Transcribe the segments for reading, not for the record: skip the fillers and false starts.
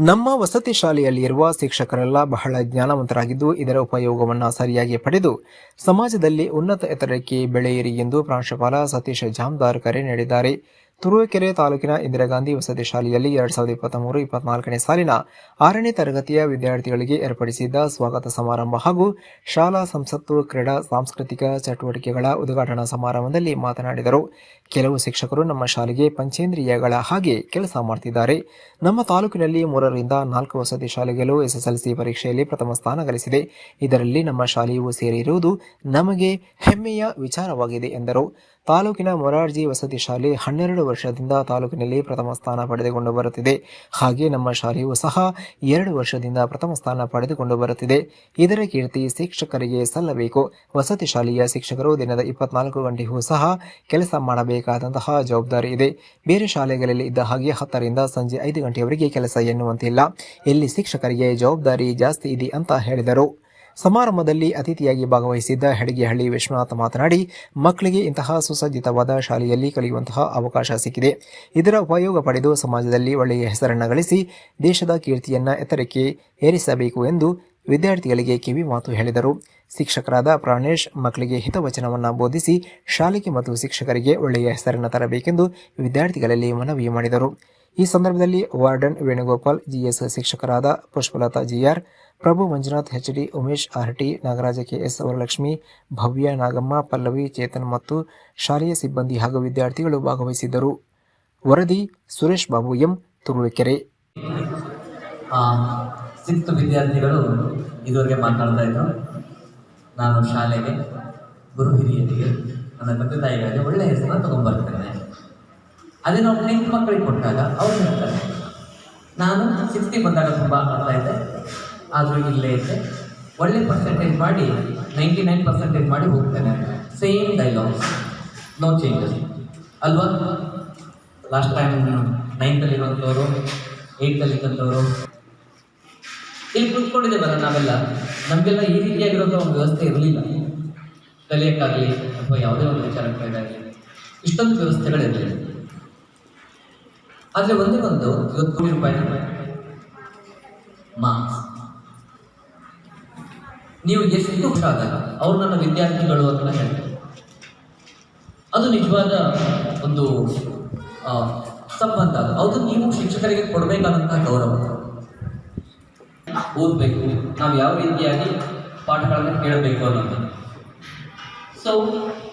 ನಮ್ಮ ವಸತಿ ಶಾಲೆಯಲ್ಲಿರುವ ಶಿಕ್ಷಕರೆಲ್ಲ ಬಹಳ ಜ್ಞಾನವಂತರಾಗಿದ್ದು ಇದರ ಉಪಯೋಗವನ್ನು ಸರಿಯಾಗಿ ಪಡೆದು ಸಮಾಜದಲ್ಲಿ ಉನ್ನತ ಎತ್ತರಕ್ಕೆ ಬೆಳೆಯಿರಿ ಎಂದು ಪ್ರಾಂಶುಪಾಲ ಸತೀಶ್ ಜಾಮದಾರ್ ಕರೆ ನೀಡಿದ್ದಾರೆ. ತುರುವೇಕೆರೆ ತಾಲೂಕಿನ ಇಂದಿರಾಗಾಂಧಿ ವಸತಿ ಶಾಲೆಯಲ್ಲಿ 2023-24ನೇ ಸಾಲಿನ 6ನೇ ತರಗತಿಯ ವಿದ್ಯಾರ್ಥಿಗಳಿಗೆ ಏರ್ಪಡಿಸಿದ್ದ ಸ್ವಾಗತ ಸಮಾರಂಭ ಹಾಗೂ ಶಾಲಾ ಸಂಸತ್ತು ಕ್ರೀಡಾ ಸಾಂಸ್ಕೃತಿಕ ಚಟುವಟಿಕೆಗಳ ಉದ್ಘಾಟನಾ ಸಮಾರಂಭದಲ್ಲಿ ಮಾತನಾಡಿದರು. ಕೆಲವು ಶಿಕ್ಷಕರು ನಮ್ಮ ಶಾಲೆಗೆ ಪಂಚೇಂದ್ರಿಯಗಳ ಹಾಗೆ ಕೆಲಸ ಮಾಡುತ್ತಿದ್ದಾರೆ. ನಮ್ಮ ತಾಲೂಕಿನಲ್ಲಿ 3ರಿಂದ 4 ವಸತಿ ಶಾಲೆಗಳು ಎಸ್ಎಸ್ಎಲ್ಸಿ ಪರೀಕ್ಷೆಯಲ್ಲಿ ಪ್ರಥಮ ಸ್ಥಾನ ಗಳಿಸಿದೆ. ಇದರಲ್ಲಿ ನಮ್ಮ ಶಾಲೆಯೂ ಸೇರಿರುವುದು ನಮಗೆ ಹೆಮ್ಮೆಯ ವಿಚಾರವಾಗಿದೆ ಎಂದರು. ತಾಲೂಕಿನ ಮೊರಾರ್ಜಿ ವಸತಿ ಶಾಲೆ 12 ವರ್ಷದಿಂದ ತಾಲೂಕಿನಲ್ಲಿ ಪ್ರಥಮ ಸ್ಥಾನ ಪಡೆದುಕೊಂಡು ಬರುತ್ತಿದೆ. ಹಾಗೆ ನಮ್ಮ ಶಾಲೆಯೂ ಸಹ 2 ವರ್ಷದಿಂದ ಪ್ರಥಮ ಸ್ಥಾನ ಪಡೆದುಕೊಂಡು ಬರುತ್ತಿದೆ. ಇದರ ಕೀರ್ತಿ ಶಿಕ್ಷಕರಿಗೆ ಸಲ್ಲಬೇಕು. ವಸತಿ ಶಾಲೆಯ ಶಿಕ್ಷಕರು ದಿನದ 24 ಗಂಟೆಯೂ ಸಹ ಕೆಲಸ ಮಾಡಬೇಕಾದಂತಹ ಜವಾಬ್ದಾರಿ ಇದೆ. ಬೇರೆ ಶಾಲೆಗಳಲ್ಲಿ ಇದ್ದ ಹಾಗೆ 10ರಿಂದ ಸಂಜೆ 5 ಗಂಟೆಯವರೆಗೆ ಕೆಲಸ ಎನ್ನುವಂತಿಲ್ಲ. ಇಲ್ಲಿ ಶಿಕ್ಷಕರಿಗೆ ಜವಾಬ್ದಾರಿ ಜಾಸ್ತಿ ಇದೆ ಅಂತ ಹೇಳಿದರು. ಸಮಾರಂಭದಲ್ಲಿ ಅತಿಥಿಯಾಗಿ ಭಾಗವಹಿಸಿದ್ದ ಹೆಡಗಿಹಳ್ಳಿ ವಿಶ್ವನಾಥ್ ಮಾತನಾಡಿ, ಮಕ್ಕಳಿಗೆ ಇಂತಹ ಸುಸಜ್ಜಿತವಾದ ಶಾಲೆಯಲ್ಲಿ ಕಲಿಯುವಂತಹ ಅವಕಾಶ ಸಿಕ್ಕಿದೆ. ಇದರ ಉಪಯೋಗ ಪಡೆದು ಸಮಾಜದಲ್ಲಿ ಒಳ್ಳೆಯ ಹೆಸರನ್ನು ಗಳಿಸಿ ದೇಶದ ಕೀರ್ತಿಯನ್ನು ಎತ್ತರಕ್ಕೆ ಏರಿಸಬೇಕು ಎಂದು ವಿದ್ಯಾರ್ಥಿಗಳಿಗೆ ಕಿವಿ ಮಾತು ಹೇಳಿದರು. ಶಿಕ್ಷಕರಾದ ಪ್ರಾಣೇಶ್ ಮಕ್ಕಳಿಗೆ ಹಿತವಚನವನ್ನು ಬೋಧಿಸಿ ಶಾಲೆಗೆ ಮತ್ತು ಶಿಕ್ಷಕರಿಗೆ ಒಳ್ಳೆಯ ಹೆಸರನ್ನು ತರಬೇಕೆಂದು ವಿದ್ಯಾರ್ಥಿಗಳಲ್ಲಿ ಮನವಿ ಮಾಡಿದರು. ಈ ಸಂದರ್ಭದಲ್ಲಿ ವಾರ್ಡನ್ ವೇಣುಗೋಪಾಲ್, ಜಿಎಸ್ ಶಿಕ್ಷಕರಾದ Pushpalatha GR, Prabhu Manjunath, HD Umesh, RT Nagaraja, KS Varalakshmi, Bhavya, Nagamma, Pallavi, Chetan ಮತ್ತು ಶಾಲೆಯ ಸಿಬ್ಬಂದಿ ಹಾಗೂ ವಿದ್ಯಾರ್ಥಿಗಳು ಭಾಗವಹಿಸಿದ್ದರು. ವರದಿ ಸುರೇಶ್ ಬಾಬು ಎಂ, ತುರುವೇಕೆರೆ. ಸಿಕ್ತು ವಿದ್ಯಾರ್ಥಿಗಳು ಇದುವರೆಗೆ ಮಾತನಾಡ್ತಾ ಇದ್ರು. ನಾನು ಶಾಲೆಗೆ, ಗುರು ಹಿರಿಯರಿಗೆ, ನನ್ನ ತಂದೆ ತಾಯಿಗಳಿಗೆ ಒಳ್ಳೆಯ ಹೆಸರನ್ನು ತಗೊಂಡ್ಬರ್ತೇನೆ. ಅದೇ ನಾವು 9th ಮಕ್ಕಳಿಗೆ ಕೊಟ್ಟಾಗ ಅವ್ರು ಹೇಳ್ತಾರೆ, ನಾನು 60 ಬಂದಾಗ ತುಂಬ ಆಗ್ತಾ ಇದ್ದೆ, ಆದರೂ ಇಲ್ಲೇ ಇದ್ದೆ, ಒಳ್ಳೆ ಪರ್ಸೆಂಟೇಜ್ ಮಾಡಿ 99% ಮಾಡಿ ಹೋಗ್ತೇನೆ. ಸೇಮ್ ಡೈಲಾಗ್ಸ್, ನೋ ಚೇಂಜಸ್ ಅಲ್ವಾ? ಲಾಸ್ಟ್ ಟೈಮ್ 9th ಇರುವಂಥವ್ರು, 8th ಇದ್ದಂಥವ್ರು ಇಲ್ಲಿ ಕೂತ್ಕೊಂಡಿದ್ದೇವಲ್ಲ ನಾವೆಲ್ಲ, ನಮಗೆಲ್ಲ ಈ ರೀತಿಯಾಗಿರೋಂಥ ಒಂದು ವ್ಯವಸ್ಥೆ ಇರಲಿಲ್ಲ. ಕಲಿಯೋಕ್ಕಾಗಲಿ ಅಥವಾ ಯಾವುದೇ ಒಂದು ವಿಚಾರಕ್ಕಾಗಲಿ ಇಷ್ಟೊಂದು ವ್ಯವಸ್ಥೆಗಳಿರಲಿಲ್ಲ. ಆದರೆ ಒಂದೇ ಒಂದು ₹1,00,00,000 ಮಾರ್ಕ್ಸ್. ನೀವು ಎಷ್ಟು ಖುಷಿ ಆದಾಗ ಅವ್ರು ನನ್ನ ವಿದ್ಯಾರ್ಥಿಗಳು ಅಂತ ಹೇಳ್ತಾರೆ. ಅದು ನಿಜವಾದ ಒಂದು ಸಂಬಂಧ. ಅದು ನೀವು ಶಿಕ್ಷಕರಿಗೆ ಕೊಡಬೇಕಾದಂತಹ ಗೌರವ. ಓದಬೇಕು, ನಾವು ಯಾವ ರೀತಿಯಾಗಿ ಪಾಠಗಳನ್ನು ಕೇಳಬೇಕು ಅನ್ನೋದು. ಸೊ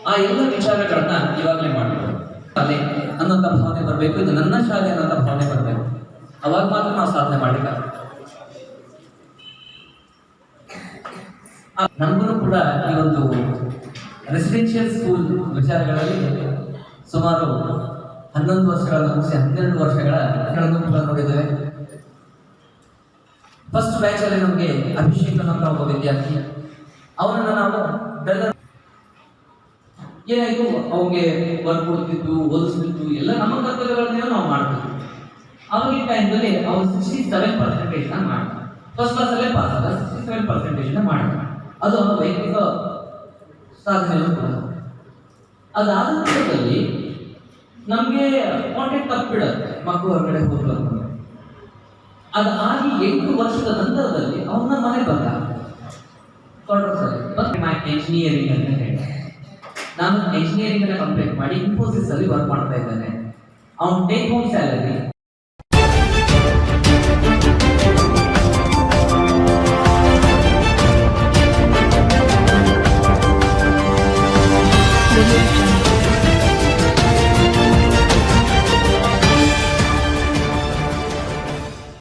ಆ ಎಲ್ಲ ವಿಚಾರಗಳನ್ನ ಇವಾಗಲೇ ಮಾಡಬೇಕು. ಶಾಲೆ ಅನ್ನೋಂಥ ಭಾವನೆ ಬರಬೇಕು, ಇದು ನನ್ನ ಶಾಲೆ ಅನ್ನೋಂಥ ಭಾವನೆ ಬರಬೇಕು. ಅವಾಗ ಮಾತ್ರ ನಾವು ಸಾಧನೆ ಮಾಡಲಿಕ್ಕಾಗುತ್ತೆ. ನಮಗೂ ಕೂಡ ಈ ಒಂದು ರೆಸಿಡೆನ್ಷಿಯಲ್ ಸ್ಕೂಲ್ ವಿಚಾರಗಳಲ್ಲಿ ಸುಮಾರು 11 ವರ್ಷಗಳನ್ನು ಮುಗಿಸಿ 12 ವರ್ಷಗಳನ್ನು ಕೂಡ ನೋಡಿದ್ದೇವೆ. ಫಸ್ಟ್ ಬ್ಯಾಚಲ್ಲಿ ನಮಗೆ ಅಭಿಷೇಕ್ ಅನ್ನೋ ಒಬ್ಬ ವಿದ್ಯಾರ್ಥಿ, ಅವರನ್ನು ನಾವು ಏನಾಯಿತು, ಅವ್ರಿಗೆ ವರ್ಕ್ ಕೊಡ್ತಿದ್ದು, ಓದಿಸ್ತಿದ್ದು ಎಲ್ಲ ನಮ್ಮ ಕರ್ತವ್ಯಗಳನ್ನೇ ನಾವು ಮಾಡ್ತಿದ್ವಿ. ಅವಾಗಿನ ಟೈಮ್ದಲ್ಲಿ ಅವ್ರು 67% ಮಾಡ್ತಾರೆ. ಫಸ್ಟ್ ಕ್ಲಾಸಲ್ಲೇ ಪಾಸ್ ಆದ 67% ಮಾಡ್ತಾರೆ. ಅದು ಅವರ ವೈಯಕ್ತಿಕ ಸಾಧನೆಯನ್ನು ಕೂಡ. ಅದಾದ ನಂತರದಲ್ಲಿ ನಮಗೆ ಕಾಂಟ್ಯಾಕ್ಟ್ ತಪ್ಪಿಬಿಡುತ್ತೆ, ಮಕ್ಕಳು ಹೊರಗಡೆ ಹೋಗ್ಲು ಅಂತ. ಅದಾಗಿ 8 ವರ್ಷದ ನಂತರದಲ್ಲಿ ಅವನ ಮನೆ ಬಂದ ಇಂಜಿನಿಯರಿಂಗ್ ಅಂತ ಹೇಳಿ, ನಾನು ಇಂಜಿನಿಯರಿಂಗ್ ಅನ್ನ ಕಂಪ್ಲೀಟ್ ಮಾಡಿ ಇನ್ಫೋಸಿಸ್ ಅಲ್ಲಿ ವರ್ಕ್ ಮಾಡ್ತಾ ಇದ್ದೇನೆ. ಅವನ ಟೇಕ್ ಹೋಮ್ ಸ್ಯಾಲರಿ